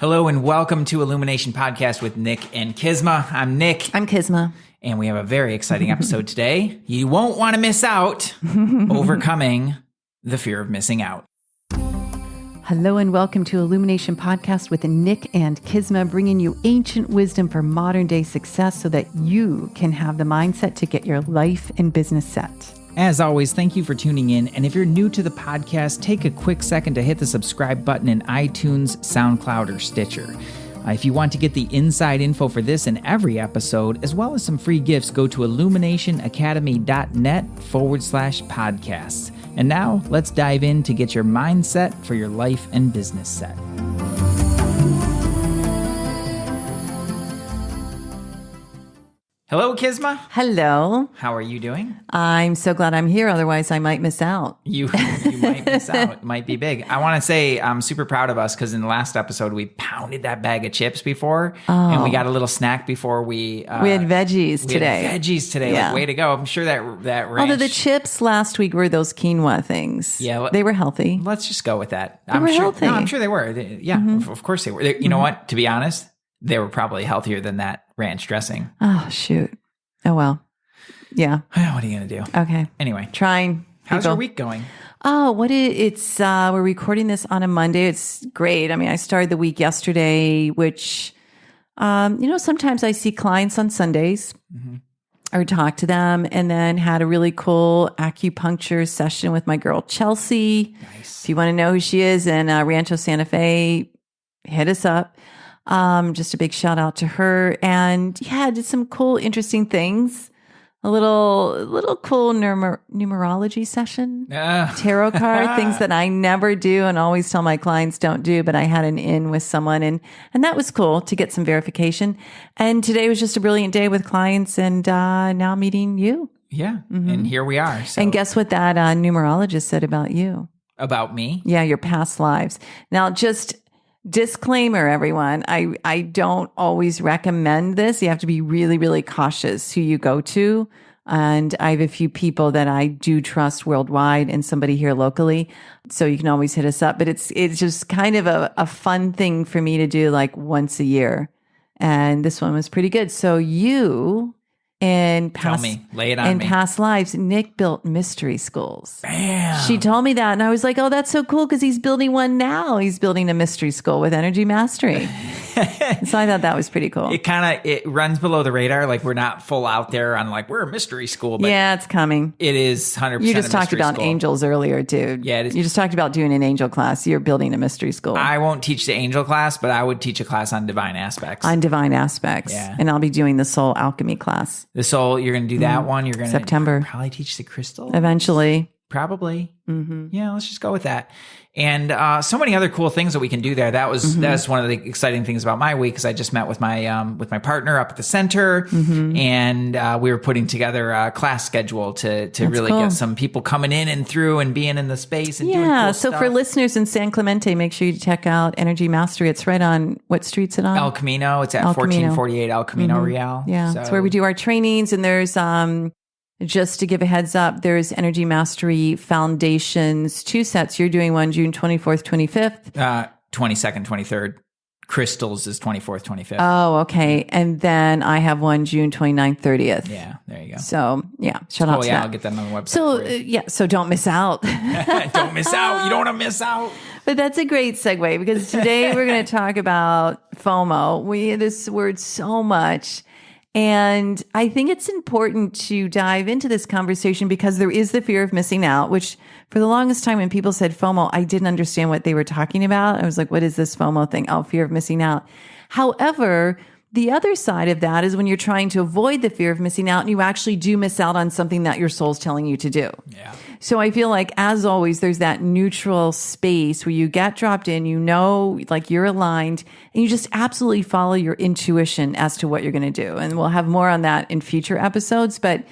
Hello and welcome to Illumination Podcast with Nick and Kisma. I'm Nick. I'm Kisma. And we have a very exciting episode today. You won't want to miss out. Overcoming the fear of missing out. Hello and welcome to Illumination Podcast with Nick and Kisma, bringing you ancient wisdom for modern day success so that you can have the mindset to get your life and business set. As always, thank you for tuning in. And if you're new to the podcast, take a quick second to hit the subscribe button in iTunes, SoundCloud, or Stitcher. If you want to get the inside info for this and every episode, as well as some free gifts, go to illuminationacademy.net/podcasts. And now let's dive in to get your mindset for your life and business set. Hello, Kisma. Hello. How are you doing? I'm so glad I'm here. Otherwise, I might miss out. You might miss out. It might be big. I want to say I'm super proud of us because in the last episode, we pounded that bag of chips before and we got a little snack before we had veggies today. Yeah. Like, way to go. I'm sure that ranch. Although the chips last week were those quinoa things. Yeah. They were healthy. Let's just go with that. They were healthy. No, I'm sure they were. Of course they were. You know what? To be honest, they were probably healthier than that ranch dressing. Oh, shoot. Oh, well. Yeah. What are you going to do? Okay. Anyway. Trying. How's your week going? Oh, we're recording this on a Monday. It's great. I mean, I started the week yesterday, which, sometimes I see clients on Sundays or talk to them, and then had a really cool acupuncture session with my girl, Chelsea. Nice. If you want to know who she is in Rancho Santa Fe, hit us up. Just a big shout out to her. And yeah, did some cool, interesting things. A little cool numerology session, tarot card, things that I never do and always tell my clients don't do, but I had an in with someone and that was cool to get some verification. And today was just a brilliant day with clients and now meeting you. Yeah. And here we are. So. And guess what that numerologist said about you? About me? Yeah, your past lives. Now, just disclaimer, everyone, I don't always recommend this. You have to be really, really cautious who you go to. And I have a few people that I do trust worldwide and somebody here locally. So you can always hit us up. But it's just kind of a fun thing for me to do like once a year. And this one was pretty good. So you... In past, Tell me, lay it on me. In past lives, Nick built mystery schools. Bam. She told me that, and I was like, "Oh, that's so cool!" Because he's building one now. He's building a mystery school with energy mastery. So I thought that was pretty cool. It runs below the radar. Like we're not full out there on like we're a mystery school. But yeah, it's coming. It is 100%. You just talked about school. Angels earlier, dude. Yeah, it is. You just talked about doing an angel class. You're building a mystery school. I won't teach the angel class, but I would teach a class on divine aspects. On divine aspects. Yeah. And I'll be doing the soul alchemy class. The soul, you're going to do that one. You're going to September. Probably teach the crystal. Eventually. Probably. Yeah, let's just go with that. And so many other cool things that we can do there. That's one of the exciting things about my week because I just met with my partner up at the center, and we were putting together a class schedule to really cool. get some people coming in and through and being in the space and doing cool so stuff. for listeners in San Clemente, make sure you check out Energy Mastery. It's right on, what street's it on? El Camino. It's at 1448 El Camino Real. Yeah, it's where we do our trainings, and there's just to give a heads up, there's Energy Mastery Foundations, 2 sets. You're doing one June 24th, 25th. 22nd, 23rd. Crystals is 24th, 25th. Oh, okay. And then I have one June 29th, 30th. Yeah, there you go. So, yeah, shout out to that. I'll get that on the website. So, so don't miss out. Don't miss out. You don't want to miss out. But that's a great segue because today we're going to talk about FOMO. We hear this word so much. And I think it's important to dive into this conversation because there is the fear of missing out, which for the longest time when people said FOMO, I didn't understand what they were talking about. I was like, what is this FOMO thing? Oh, fear of missing out. However, the other side of that is when you're trying to avoid the fear of missing out and you actually do miss out on something that your soul's telling you to do. Yeah. So I feel like, as always, there's that neutral space where you get dropped in, like you're aligned, and you just absolutely follow your intuition as to what you're going to do. And we'll have more on that in future episodes. But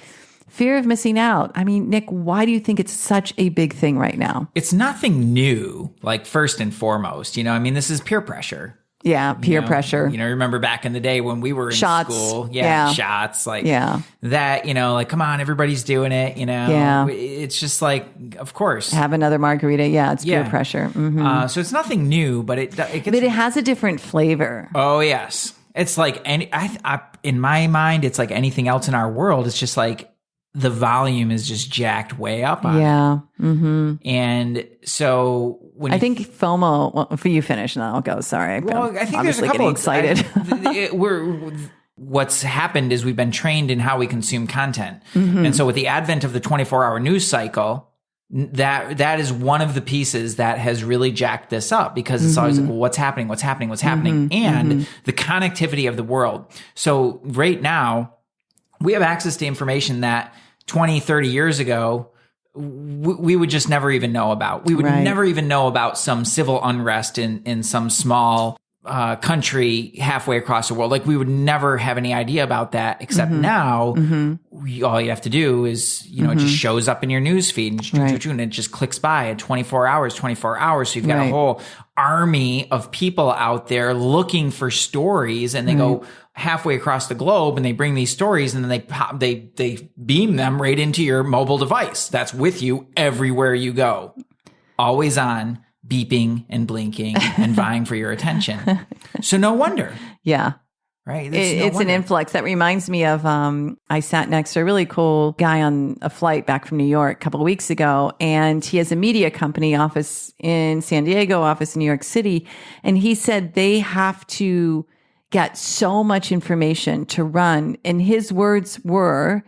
fear of missing out. I mean, Nick, why do you think it's such a big thing right now? It's nothing new, like first and foremost. This is peer pressure. Yeah, peer pressure. Remember back in the day when we were in Shots. school? Yeah. Shots. Like Yeah. that, like, come on, everybody's doing it, Yeah. It's just like, of course. Have another margarita. Yeah, it's peer pressure. Mhm. So it's nothing new, but it gets... But it has a different flavor. Oh, yes. It's like, in my mind, it's like anything else in our world. It's just like the volume is just jacked way up on it. Mm-hmm. And so when I think FOMO, well, for you finish and I'll go. Sorry. I think there's a couple excited. What's happened is we've been trained in how we consume content. And so with the advent of the 24-hour news cycle, that is one of the pieces that has really jacked this up, because it's always like, well, what's happening? And the connectivity of the world. So right now we have access to information that 20, 30 years ago, we would just never even know about. We would never even know about some civil unrest in some small country halfway across the world. Like, we would never have any idea about that, except now all you have to do is, it just shows up in your news feed and it just clicks by at 24 hours. So you've got a whole army of people out there looking for stories, and they go halfway across the globe and they bring these stories, and then they beam them right into your mobile device. That's with you everywhere you go. Always on, beeping and blinking and vying for your attention. So no wonder. Yeah. Right. It's an influx. That reminds me of, I sat next to a really cool guy on a flight back from New York a couple of weeks ago, and he has a media company, office in San Diego, office in New York City. And he said they have to get so much information to run. And his words were,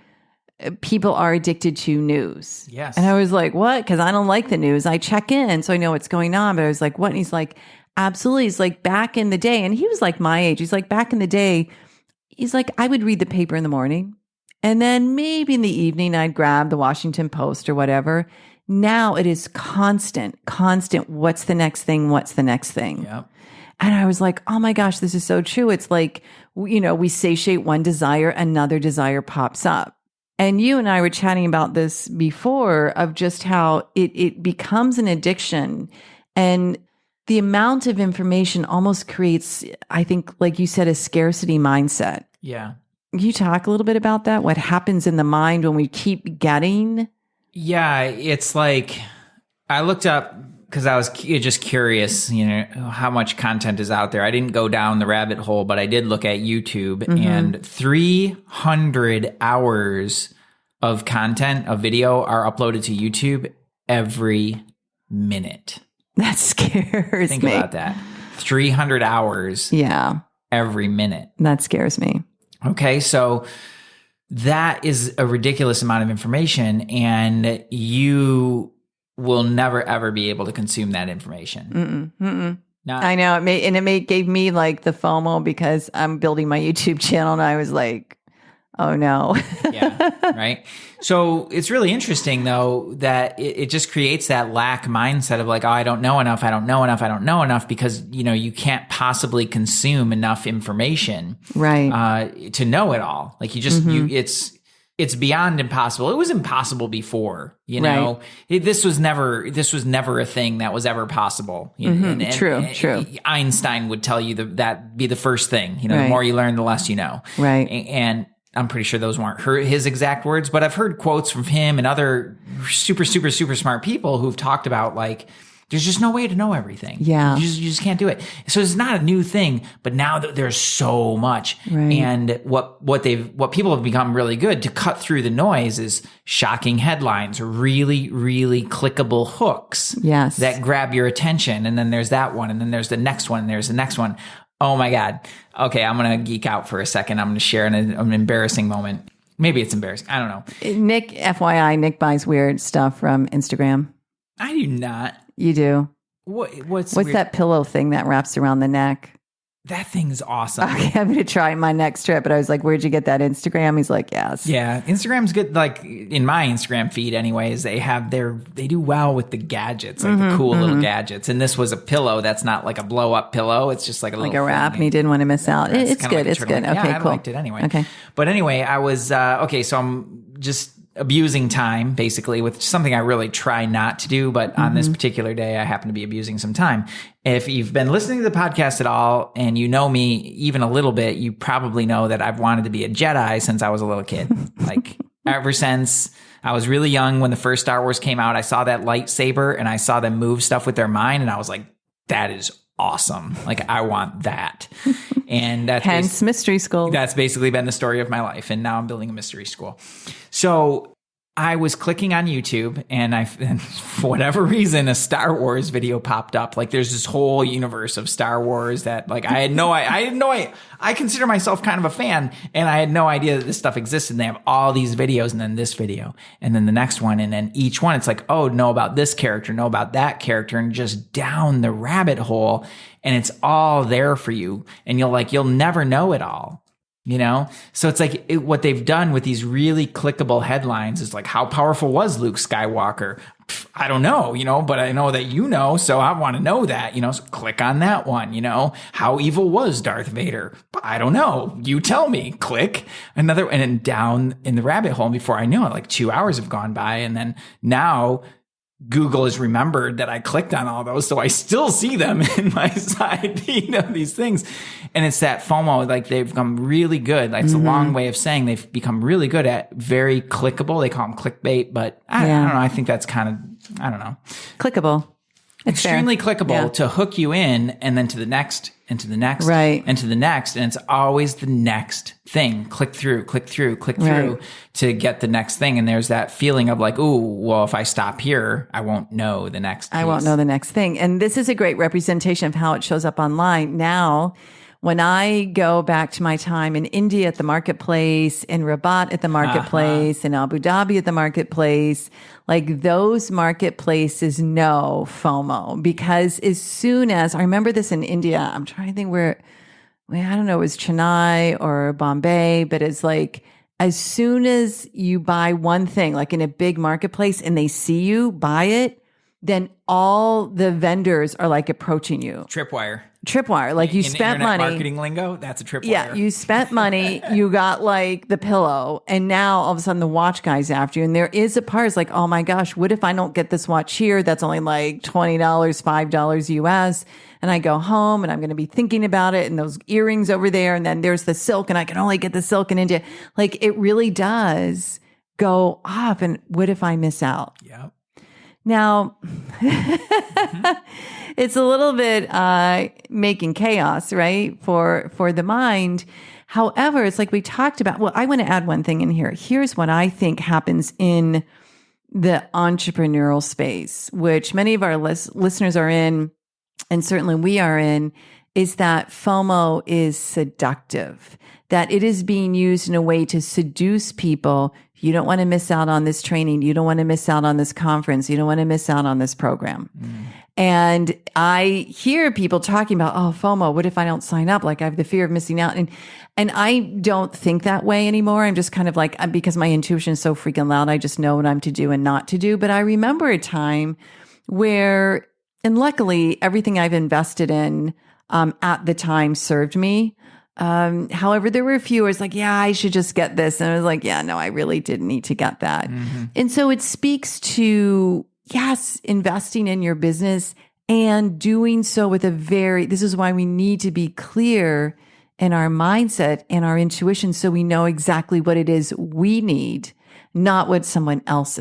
people are addicted to news. Yes. And I was like, what? Because I don't like the news. I check in, so I know what's going on. But I was like, what? And he's like, absolutely. He's like, back in the day, and he was like my age. He's like, back in the day, he's like, I would read the paper in the morning, and then maybe in the evening, I'd grab the Washington Post or whatever. Now it is constant. What's the next thing? Yep. And I was like, oh my gosh, this is so true. It's like, we satiate one desire, another desire pops up. And you and I were chatting about this before, of just how it becomes an addiction, and the amount of information almost creates, I think, like you said, a scarcity mindset. Yeah. Can you talk a little bit about that? What happens in the mind when we keep getting? Yeah, it's like, I looked up, because I was just curious, how much content is out there. I didn't go down the rabbit hole, but I did look at YouTube, and 300 hours of content, of video, are uploaded to YouTube every minute. That scares me. Think about that. 300 hours every minute. That scares me. Okay, so that is a ridiculous amount of information, and you will never, ever be able to consume that information. I know. It gave me like the FOMO, because I'm building my YouTube channel, and I was like, oh no. Yeah, right. So it's really interesting, though, that it just creates that lack mindset of like, oh, I don't know enough, because, you can't possibly consume enough information to know it all. Like, you just, it's beyond impossible. It was impossible before, This was never a thing that was ever possible. True. Einstein would tell you that be the first thing, the more you learn, the less you know. Right. And I'm pretty sure those weren't his exact words, but I've heard quotes from him and other super, super, super smart people who've talked about, like, there's just no way to know everything. Yeah. You just can't do it. So it's not a new thing, but now there's so much. Right. And what people have become really good to cut through the noise is shocking headlines, really, really clickable hooks. Yes. That grab your attention. And then there's that one. And then there's the next one. And there's the next one. Oh my God. Okay, I'm going to geek out for a second. I'm going to share an embarrassing moment. Maybe it's embarrassing. I don't know. Nick, FYI, Nick buys weird stuff from Instagram. I do not. You do. What's weird? That pillow thing that wraps around the neck? That thing's awesome. Okay, I'm going to try it my next trip. But I was like, where'd you get that Instagram? He's like, yes. Yeah, Instagram's good. Like, in my Instagram feed anyways, they do well with the gadgets, like the cool little gadgets. And this was a pillow that's not like a blow up pillow. It's just like a little wrap, and he didn't want to miss out. It's good. It's good. Okay, I cool. liked it anyway. Okay. But anyway, I was, so I'm just abusing time, basically, with something I really try not to do. But on this particular day, I happen to be abusing some time. If you've been listening to the podcast at all and you know me even a little bit, you probably know that I've wanted to be a Jedi since I was a little kid. Like ever since I was really young, when the first Star Wars came out, I saw that lightsaber and I saw them move stuff with their mind. And I was like, that is awesome. Like, I want that. And that's hence mystery school. That's basically been the story of my life. And now I'm building a mystery school. So I was clicking on YouTube and for whatever reason, a Star Wars video popped up. Like, there's this whole universe of Star Wars that, like, I consider myself kind of a fan, and I had no idea that this stuff existed. And they have all these videos, and then this video, and then the next one, and then each one, it's like, oh, know about this character, know about that character, and just down the rabbit hole. And it's all there for you. And you'll never know it all. You know, so it's like what they've done with these really clickable headlines is like, how powerful was Luke Skywalker? I don't know, but I know that so I want to know that, so click on that one. How evil was Darth Vader? I don't know. You tell me. Click another, and then down in the rabbit hole. Before I knew it, like 2 hours have gone by, and then now Google has remembered that I clicked on all those, so I still see them in my side feed of these things. And it's that FOMO, like they've become really good. Like, it's a long way of saying they've become really good at very clickable. They call them clickbait, but I don't know. I think that's kind of, I don't know. Clickable. It's extremely fair. clickable to hook you in, and then to the next, and to the next, right, and to the next. And it's always the next thing. Click through to get the next thing. And there's that feeling of like, ooh, well, if I stop here, I won't know the next piece. I won't know the next thing. And this is a great representation of how it shows up online. Now, when I go back to my time in India at the marketplace, in Rabat at the marketplace, in Abu Dhabi at the marketplace, like those marketplaces know FOMO, because as soon as, I remember this in India, I'm trying to think where, I don't know, it was Chennai or Bombay, but it's like, as soon as you buy one thing, like in a big marketplace, and they see you buy it, then all the vendors are like approaching you. Tripwire. Like, you in spent internet money. Marketing lingo, that's a tripwire. Yeah, you spent money, you got like the pillow, and now all of a sudden the watch guy's after you. And there is a part, it's like, oh my gosh, what if I don't get this watch here? That's only like $20, $5 US. And I go home and I'm going to be thinking about it, and those earrings over there. And then there's the silk, and I can only get the silk in India. Like, it really does go off. And what if I miss out? Yep. Now, it's a little bit making chaos, right, for the mind. However, it's like we talked about. Well, I want to add one thing in here. Here's what I think happens in the entrepreneurial space, which many of our listeners are in, and certainly we are in, is that FOMO is seductive, that it is being used in a way to seduce people. You don't want to miss out on this training. You don't want to miss out on this conference. You don't want to miss out on this program. And I hear people talking about, oh, FOMO, what if I don't sign up? Like, I have the fear of missing out. And I don't think that way anymore. I'm just kind of like, because my intuition is so freaking loud, I just know what I'm to do and not to do. But I remember a time where, and luckily everything I've invested in at the time served me. However, there were a few where it's like, yeah, I should just get this. And I was like, yeah, no, I really didn't need to get that. And so it speaks to, yes, investing in your business, and doing so with this is why we need to be clear in our mindset and our intuition, so we know exactly what it is we need, not what someone else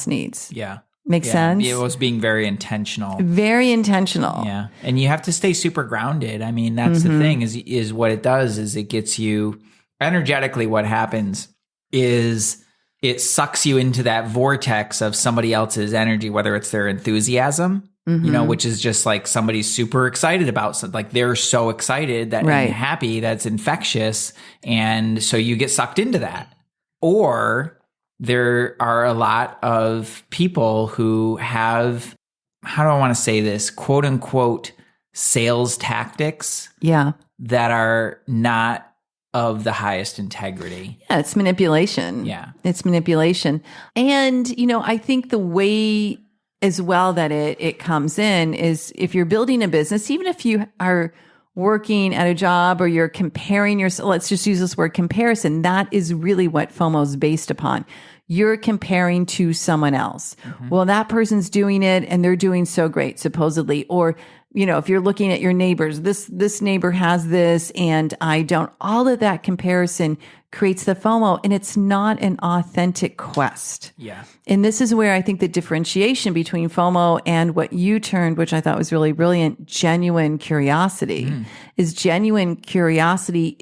needs. Yeah. Makes sense? It was being very intentional. Very intentional. Yeah. And you have to stay super grounded. I mean, that's the thing is what it does is it gets you energetically. What happens is it sucks you into that vortex of somebody else's energy, whether it's their enthusiasm, which is just like somebody's super excited about something. Like, they're so excited that and happy, that's infectious. And so you get sucked into that. Or there are a lot of people who have, how do I want to say this, quote unquote, sales tactics that are not of the highest integrity. Yeah, it's manipulation. Yeah. It's manipulation. And, I think the way as well that it comes in is, if you're building a business, even if you are working at a job or you're comparing yourself, let's just use this word comparison, that is really what FOMO is based upon. you're comparing to someone else. Well, that person's doing it and they're doing so great, supposedly. Or, if you're looking at your neighbors, this neighbor has this and I don't. All of that comparison creates the FOMO, and it's not an authentic quest. Yeah. And this is where I think the differentiation between FOMO and what you termed, which I thought was really brilliant, genuine curiosity, is genuine curiosity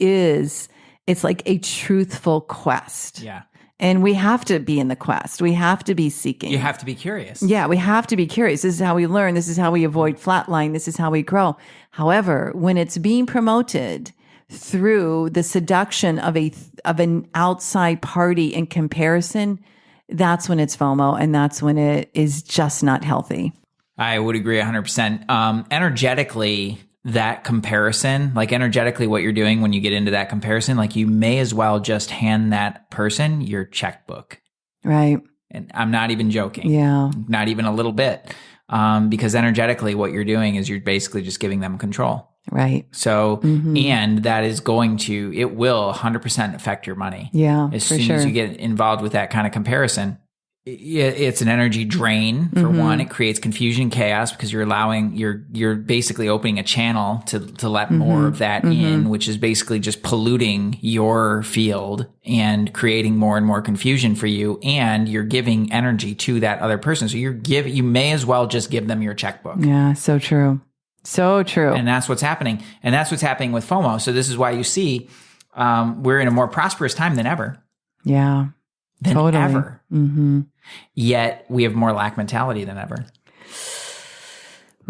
it's like a truthful quest. Yeah. And we have to be in the quest. We have to be seeking. You have to be curious. Yeah, we have to be curious. This is how we learn. This is how we avoid flatline. This is how we grow. However, when it's being promoted through the seduction of an outside party in comparison, that's when it's FOMO, and that's when it is just not healthy. I would agree 100%. Energetically, that comparison, like energetically what you're doing when you get into that comparison, like you may as well just hand that person your checkbook. Right. And I'm not even joking. Yeah. Not even a little bit. Because energetically what you're doing is you're basically just giving them control. Right. So, and that is it will 100% affect your money. Yeah. As soon as you get involved with that kind of comparison. It's an energy drain for one. It creates confusion, chaos, because you're basically opening a channel to let more of that in, which is basically just polluting your field and creating more and more confusion for you. And you're giving energy to that other person. So you may as well just give them your checkbook. Yeah. So true. So true. And that's what's happening. And that's what's happening with FOMO. So this is why you see, we're in a more prosperous time than ever. Yeah. Than Totally. ever. Yet we have more lack mentality than ever.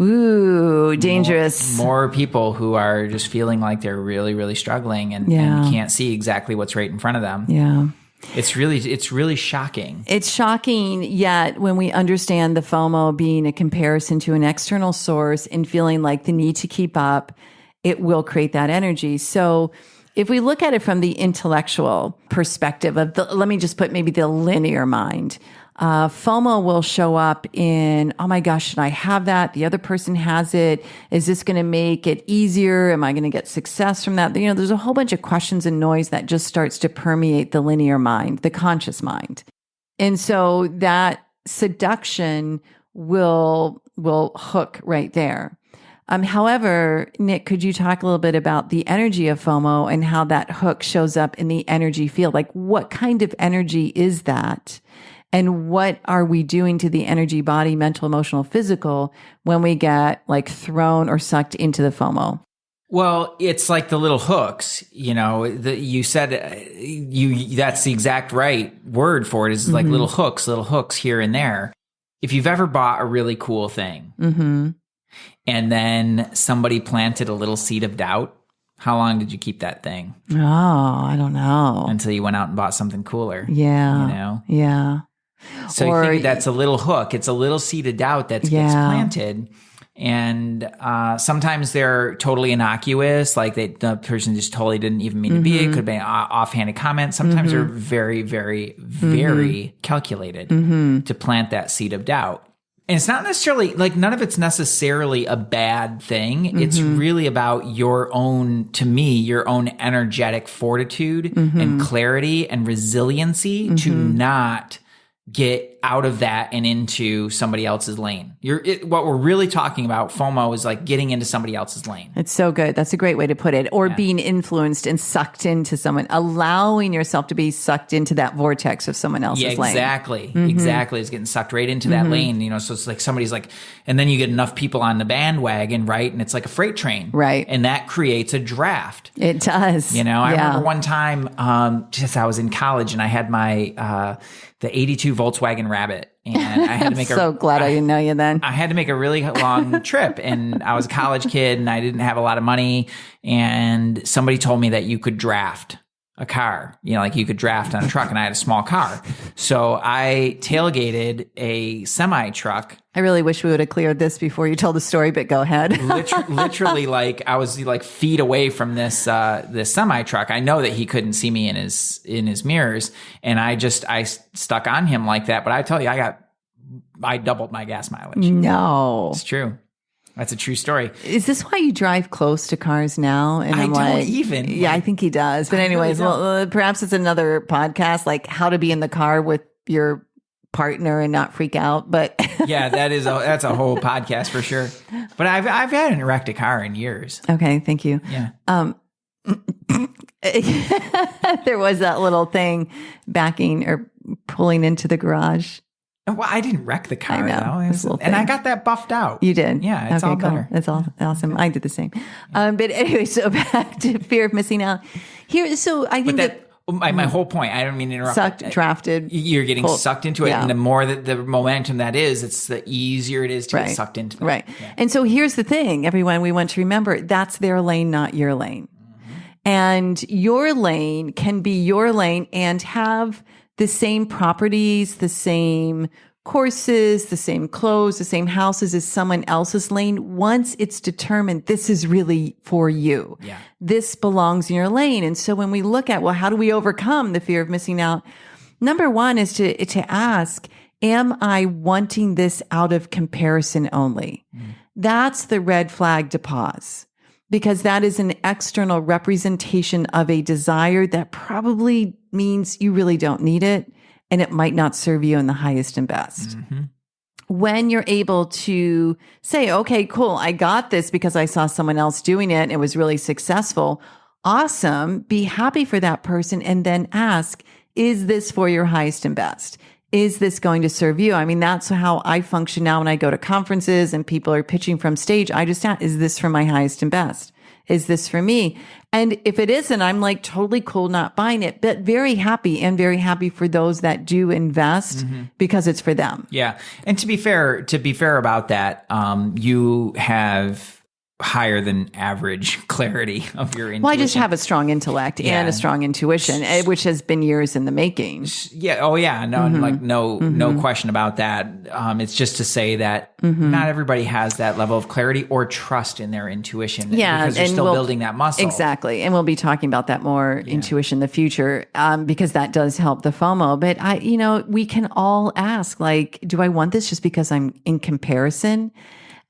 Ooh, dangerous. More people who are just feeling like they're really, really struggling and can't see exactly what's right in front of them. Yeah. It's really shocking. It's shocking, yet when we understand the FOMO being a comparison to an external source and feeling like the need to keep up, it will create that energy. So if we look at it from the intellectual perspective let me just put maybe the linear mind, FOMO will show up in, oh my gosh, should I have that? The other person has it. Is this going to make it easier? Am I going to get success from that? There's a whole bunch of questions and noise that just starts to permeate the linear mind, the conscious mind. And so that seduction will hook right there. However, Nick, could you talk a little bit about the energy of FOMO and how that hook shows up in the energy field? Like, what kind of energy is that? And what are we doing to the energy, body, mental, emotional, physical, when we get like thrown or sucked into the FOMO? Well, it's like the little hooks, you said, that's the exact right word for it, is like little hooks here and there. If you've ever bought a really cool thing, and then somebody planted a little seed of doubt, how long did you keep that thing? Oh, I don't know. Until you went out and bought something cooler. Yeah. Yeah. So you think that's a little hook. It's a little seed of doubt that gets planted. And sometimes they're totally innocuous, like the person just totally didn't even mean to be. It could have been an offhanded comment. Sometimes they're very, very, very calculated to plant that seed of doubt. And it's not necessarily, like, none of it's necessarily a bad thing. It's really about your own energetic fortitude and clarity and resiliency to not get out of that and into somebody else's lane. What we're really talking about, FOMO, is like getting into somebody else's lane. It's so good. That's a great way to put it. Or being influenced and sucked into someone, allowing yourself to be sucked into that vortex of someone else's lane. Exactly. Exactly. It's getting sucked right into that lane, so it's like somebody's like, and then you get enough people on the bandwagon, right? And it's like a freight train. Right. And that creates a draft. It does. I remember one time, I was in college and I had my, the 82 Volkswagen Rabbit. And I had to make so glad I didn't know you then. I had to make a really long trip, and I was a college kid and I didn't have a lot of money. And somebody told me that you could draft a car, like you could draft on a truck, and I had a small car. So I tailgated a semi truck. I really wish we would have cleared this before you told the story, but go ahead. Literally, like I was like feet away from this semi truck. I know that he couldn't see me in his mirrors, and I stuck on him like that. But I tell you, I doubled my gas mileage. No, it's true. That's a true story. Is this why you drive close to cars now? And I'm don't even. Yeah, I think he does. But anyways, well, perhaps it's another podcast, like how to be in the car with your partner and not freak out. But Yeah, that's a whole podcast for sure. But I've had an erected car in years. Okay, thank you. Yeah. There was that little thing backing or pulling into the garage. Well, I didn't wreck the car, though. this little And I thing. got that buffed out. You did? Yeah, it's all cool. better. That's all awesome. I did the same. But anyway, so back to fear of missing out. Here, so I think that my whole point, I don't mean to interrupt. sucked, drafted. You're getting pulled. sucked into it. Yeah. And the more that the momentum that is, it's the easier it is to get sucked into that. Right. Yeah. And so here's the thing, everyone, we want to remember that's their lane, not your lane. And your lane can be your lane and have the same properties, the same courses, the same clothes, the same houses as someone else's lane once it's determined this is really for you. Yeah. This belongs in your lane. And so when we look at, well, how do we overcome the fear of missing out? Number one is to ask, am I wanting this out of comparison only? That's the red flag to pause, because that is an external representation of a desire that probably means you really don't need it and it might not serve you in the highest and best. When you're able to say, okay, cool, I got this because I saw someone else doing it and it was really successful. Awesome. Be happy for that person and then ask, is this for your highest and best? Is this going to serve you? I mean, that's how I function now when I go to conferences and people are pitching from stage. I just ask, is this for my highest and best? Is this for me? And if it isn't, I'm like totally cool not buying it, but very happy for those that do invest because it's for them. Yeah. And to be fair about that, you have higher than average clarity of your intuition. Well, I just have a strong intellect and a strong intuition, which has been years in the making. Yeah. Oh, yeah. No, no question about that. It's just to say that not everybody has that level of clarity or trust in their intuition. Yeah, because they're still building that muscle. Exactly, and we'll be talking about that more intuition in the future, because that does help the FOMO. But we can all ask, like, do I want this just because I'm in comparison?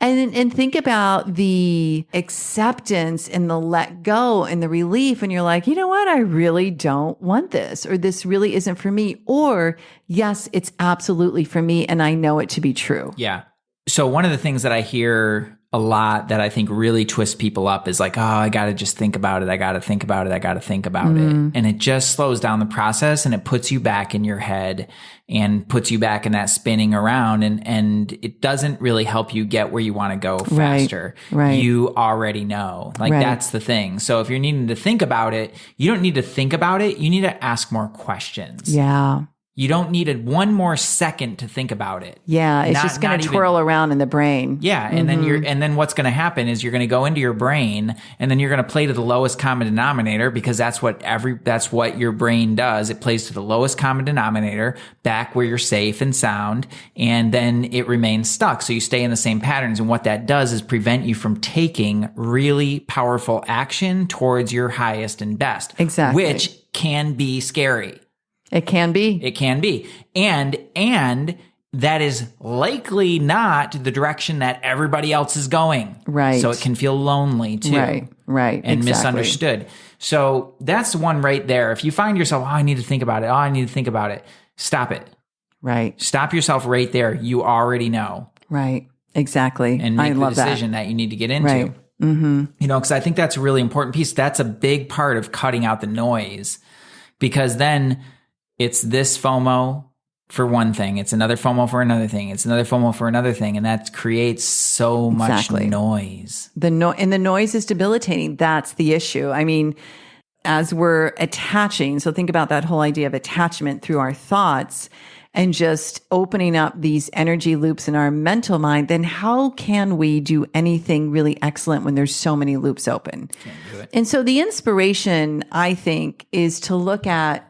And think about the acceptance and the let go and the relief. And you're like, you know what? I really don't want this, or this really isn't for me. Or yes, it's absolutely for me. And I know it to be true. Yeah. So one of the things that I hear a lot that I think really twists people up is like, oh, I got to just think about it. I got to think about it. I got to think about it. And it just slows down the process and it puts you back in your head and puts you back in that spinning around. And it doesn't really help you get where you want to go faster. Right. You already know. Like that's the thing. So if you're needing to think about it, you don't need to think about it. You need to ask more questions. Yeah. You don't need one more second to think about it. Yeah, it's just going to twirl around in the brain. Yeah, and then what's going to happen is you're going to go into your brain, and then you're going to play to the lowest common denominator, because that's what your brain does. It plays to the lowest common denominator, back where you're safe and sound, and then it remains stuck. So you stay in the same patterns, and what that does is prevent you from taking really powerful action towards your highest and best. Exactly. Which can be scary. It can be. It can be. And that is likely not the direction that everybody else is going. Right. So it can feel lonely too. Right. And exactly. misunderstood. So that's one right there. If you find yourself, I need to think about it. Stop it. Right. Stop yourself right there. You already know. Right. Exactly. And make I the love decision that you need to get into. Right. Mm-hmm. Because I think that's a really important piece. That's a big part of cutting out the noise, because then it's this FOMO for one thing. It's another FOMO for another thing. It's another FOMO for another thing. And that creates so much noise. And the noise is debilitating. That's the issue. I mean, as we're attaching, so think about that whole idea of attachment through our thoughts and just opening up these energy loops in our mental mind, then how can we do anything really excellent when there's so many loops open? Can't do it. And so the inspiration, I think, is to look at,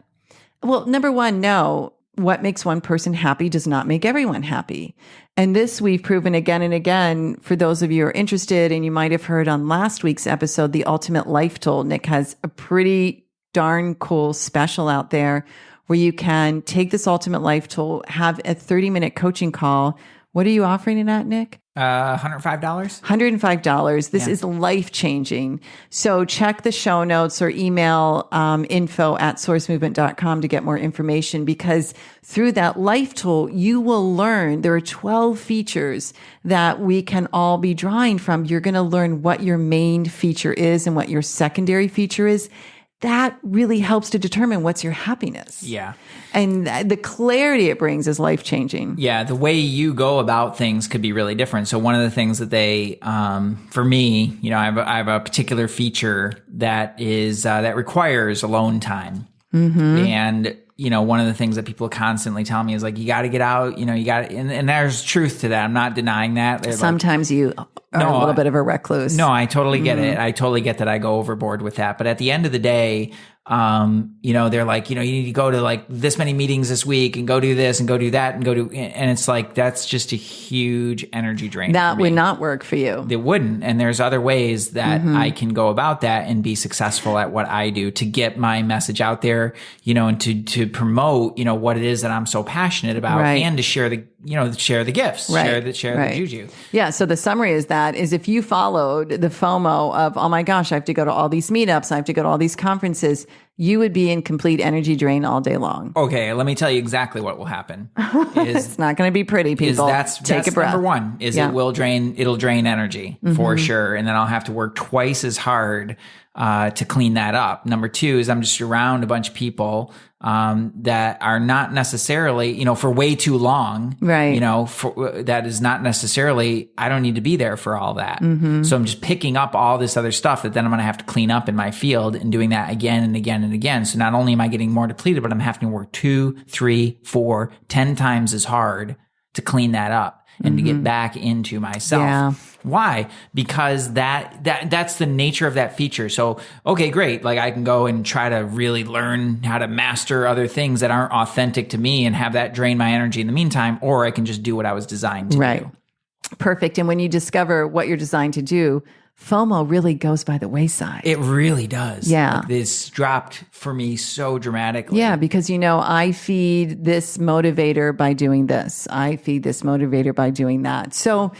well, number one, no, what makes one person happy does not make everyone happy. And this we've proven again and again. For those of you who are interested, and you might have heard on last week's episode, The Ultimate Life Tool, Nick has a pretty darn cool special out there where you can take this Ultimate Life Tool, have a 30-minute coaching call. What are you offering it at, Nick? $105. $105. This is life-changing. So check the show notes or email info@sourcemovement.com to get more information, because through that life tool, you will learn there are 12 features that we can all be drawing from. You're going to learn what your main feature is and what your secondary feature is. That really helps to determine what's your happiness. Yeah. And the clarity it brings is life-changing. Yeah, the way you go about things could be really different. So one of the things that they, for me, I have a particular feature that is that requires alone time, and one of the things that people constantly tell me is like, you got to get out, you got to, and there's truth to that. I'm not denying that. They're Sometimes you are a little bit of a recluse. No, I totally get it. I totally get that I go overboard with that. But at the end of the day, they're like, you need to go to like this many meetings this week and go do this and go do that and and it's like, that's just a huge energy drain. That would not work for you. It wouldn't. And there's other ways that I can go about that and be successful at what I do to get my message out there, and to promote, what it is that I'm so passionate about, and to share the gifts, share the juju. Yeah. So the summary is if you followed the FOMO of, oh my gosh, I have to go to all these meetups, I have to go to all these conferences, you would be in complete energy drain all day long. Okay, let me tell you exactly what will happen. It's not going to be pretty, people. Take a breath. Number one is it'll drain energy for sure. And then I'll have to work twice as hard to clean that up. Number two is I'm just around a bunch of people that are not necessarily, for way too long. Right. That is not necessarily, I don't need to be there for all that. So I'm just picking up all this other stuff that then I'm going to have to clean up in my field and doing that again and again and again. So not only am I getting more depleted, but I'm having to work 2, 3, 4, 10 times as hard to clean that up and to get back into myself. Yeah. Why? Because that's the nature of that feature. So, okay, great. Like I can go and try to really learn how to master other things that aren't authentic to me and have that drain my energy in the meantime, or I can just do what I was designed to do. Perfect. And when you discover what you're designed to do, FOMO really goes by the wayside. It really does. Yeah. Like this dropped for me so dramatically. Yeah, because I feed this motivator by doing this. I feed this motivator by doing that. So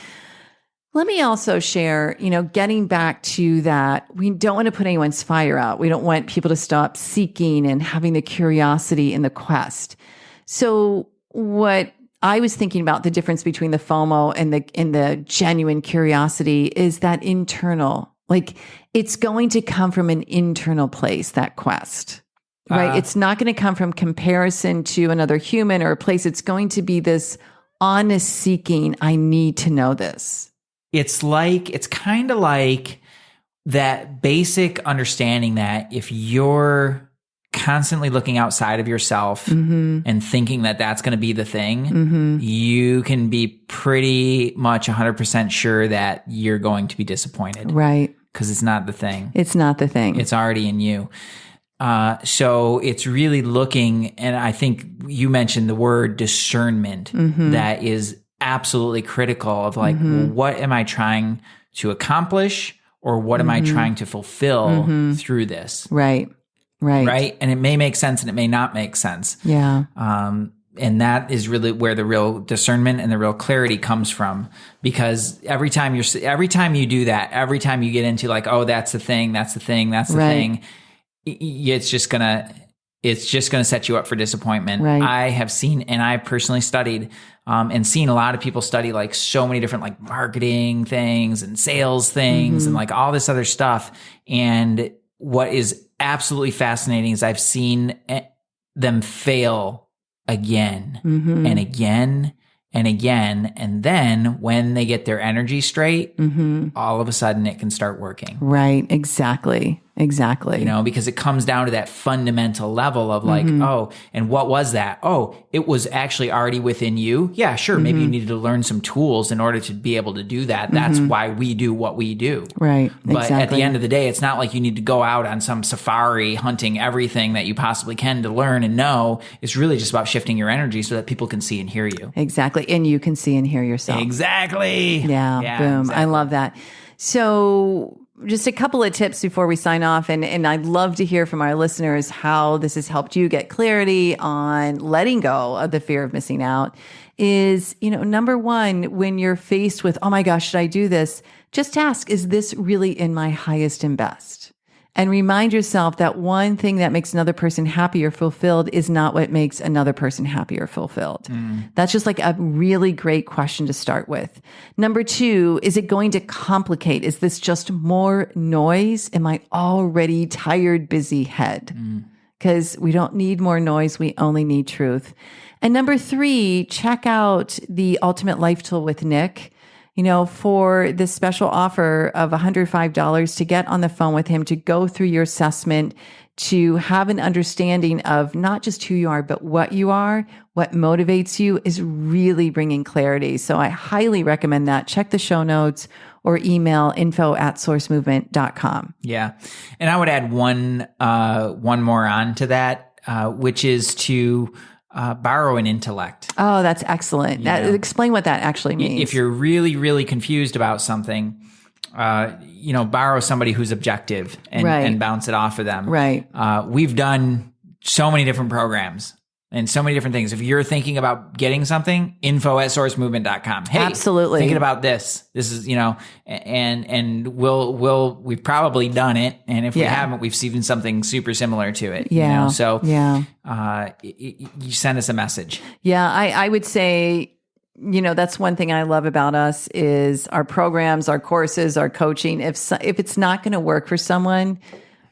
let me also share, getting back to that, we don't want to put anyone's fire out. We don't want people to stop seeking and having the curiosity in the quest. So what I was thinking about the difference between the FOMO and the genuine curiosity is that internal, like it's going to come from an internal place, that quest, right? It's not going to come from comparison to another human or a place. It's going to be this honest seeking. I need to know this. It's kind of like that basic understanding that if you're constantly looking outside of yourself and thinking that that's going to be the thing, you can be pretty much 100% sure that you're going to be disappointed. Right. Because it's not the thing. It's not the thing. It's already in you. So it's really looking, and I think you mentioned the word discernment that is absolutely critical of like, what am I trying to accomplish or what am I trying to fulfill through this? Right. And it may make sense and it may not make sense. Yeah. And that is really where the real discernment and the real clarity comes from, because every time you do that, every time you get into like, oh, that's the thing, it's just gonna set you up for disappointment. Right. I have seen, and I personally studied and seen a lot of people study like so many different like marketing things and sales things and like all this other stuff. And what is absolutely fascinating is I've seen them fail again and again and again. And then when they get their energy straight, all of a sudden it can start working. Right. Exactly. Because it comes down to that fundamental level of like, oh, and what was that? Oh, it was actually already within you. Yeah, sure. Maybe you needed to learn some tools in order to be able to do that. That's why we do what we do. Right. But at the end of the day, it's not like you need to go out on some safari hunting everything that you possibly can to learn and know. It's really just about shifting your energy so that people can see and hear you. Exactly. And you can see and hear yourself. Exactly. Yeah. Boom. Exactly. I love that. So just a couple of tips before we sign off. And I'd love to hear from our listeners how this has helped you get clarity on letting go of the fear of missing out. Is, number one, when you're faced with, oh my gosh, should I do this? Just ask, is this really in my highest and best? And remind yourself that one thing that makes another person happy or fulfilled is not what makes another person happy or fulfilled. That's just like a really great question to start with. Number two, is it going to complicate? Is this just more noise in my already tired, busy head? Because we don't need more noise. We only need truth. And number three, check out the Ultimate Life Tool with Nick. For this special offer of $105 to get on the phone with him, to go through your assessment, to have an understanding of not just who you are, but what you are, what motivates you, is really bringing clarity. So I highly recommend that. Check the show notes or email info@sourcemovement.com. Yeah. And I would add one more on to that, which is to borrow an intellect. Oh, that's excellent. Explain what that actually means. If you're really, really confused about something, borrow somebody who's objective and bounce it off of them. Right. We've done so many different programs and so many different things. If you're thinking about getting something, info@sourcemovement.com. Hey, absolutely. Thinking about this. This is, and we've probably done it. And if we haven't, we've seen something super similar to it. Yeah. So you send us a message. Yeah. I would say, that's one thing I love about us is our programs, our courses, our coaching. If it's not going to work for someone,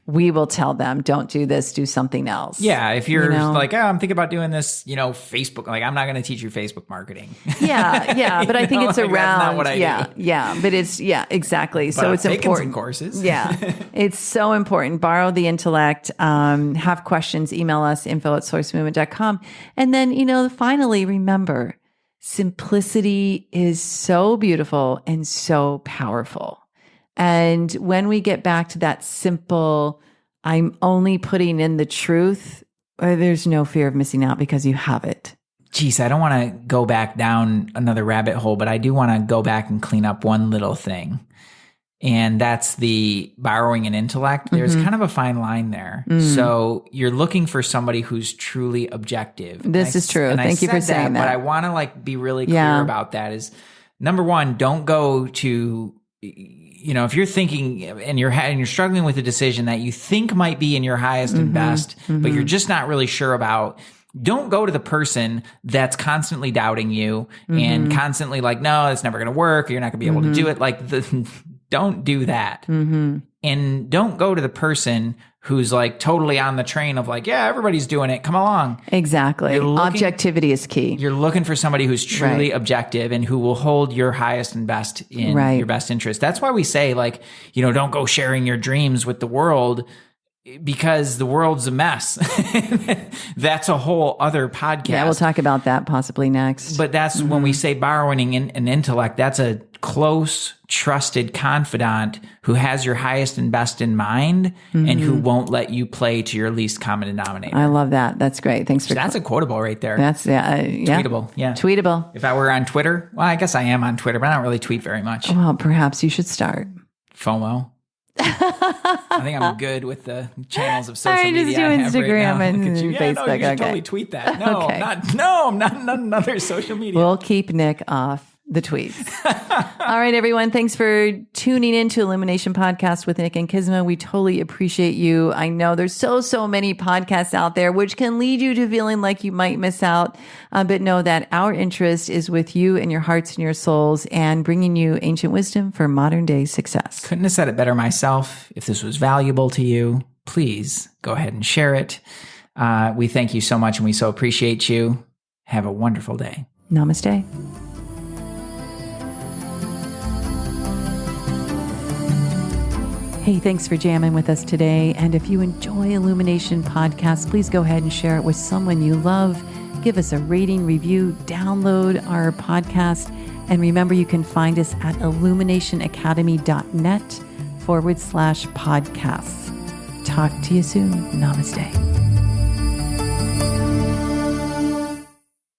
we will tell them, don't do this, do something else. Yeah. If you're like, oh, I'm thinking about doing this, Facebook, like I'm not going to teach you Facebook marketing. Yeah. But I think it's around. That's not what I do. Yeah. But it's, exactly. But so I've it's important. Some courses. Yeah. It's so important. Borrow the intellect. Have questions, email us, info@sourcemovement.com. And then, finally, remember, simplicity is so beautiful and so powerful. And when we get back to that simple, I'm only putting in the truth, there's no fear of missing out because you have it. Geez, I don't want to go back down another rabbit hole, but I do want to go back and clean up one little thing. And that's the borrowing an intellect. There's kind of a fine line there. So you're looking for somebody who's truly objective. This is true. Thank you for saying that. But I want to be really clear about that is, number one, don't go to, if you're thinking and you're struggling with a decision that you think might be in your highest and best, but you're just not really sure about, don't go to the person that's constantly doubting you and constantly like, no, it's never going to work. Or you're not going to be able to do it. Don't do that. And don't go to the person who's like totally on the train of like, yeah, everybody's doing it. Come along. Exactly. Objectivity is key. You're looking for somebody who's truly objective and who will hold your highest and best in your best interest. That's why we say don't go sharing your dreams with the world, because the world's a mess. That's a whole other podcast. Yeah, we'll talk about that possibly next. But that's when we say borrowing an intellect, that's a close, trusted confidant who has your highest and best in mind and who won't let you play to your least common denominator. I love that. That's great. Thanks for that's a quotable right there. That's tweetable. Yeah. Tweetable. If I were on Twitter, well, I guess I am on Twitter, but I don't really tweet very much. Well, perhaps you should start. FOMO. I think I'm good with the channels of social media. Just do Instagram and Facebook. You should totally tweet that. No, I'm not another social media. We'll keep Nick off the tweets. All right, everyone. Thanks for tuning in to Illumination Podcast with Nick and Kisma. We totally appreciate you. I know there's so many podcasts out there, which can lead you to feeling like you might miss out. But know that our interest is with you and your hearts and your souls and bringing you ancient wisdom for modern day success. Couldn't have said it better myself. If this was valuable to you, please go ahead and share it. We thank you so much and we so appreciate you. Have a wonderful day. Namaste. Hey, thanks for jamming with us today. And if you enjoy Illumination Podcast, please go ahead and share it with someone you love. Give us a rating, review, download our podcast. And remember, you can find us at illuminationacademy.net/podcasts. Talk to you soon. Namaste.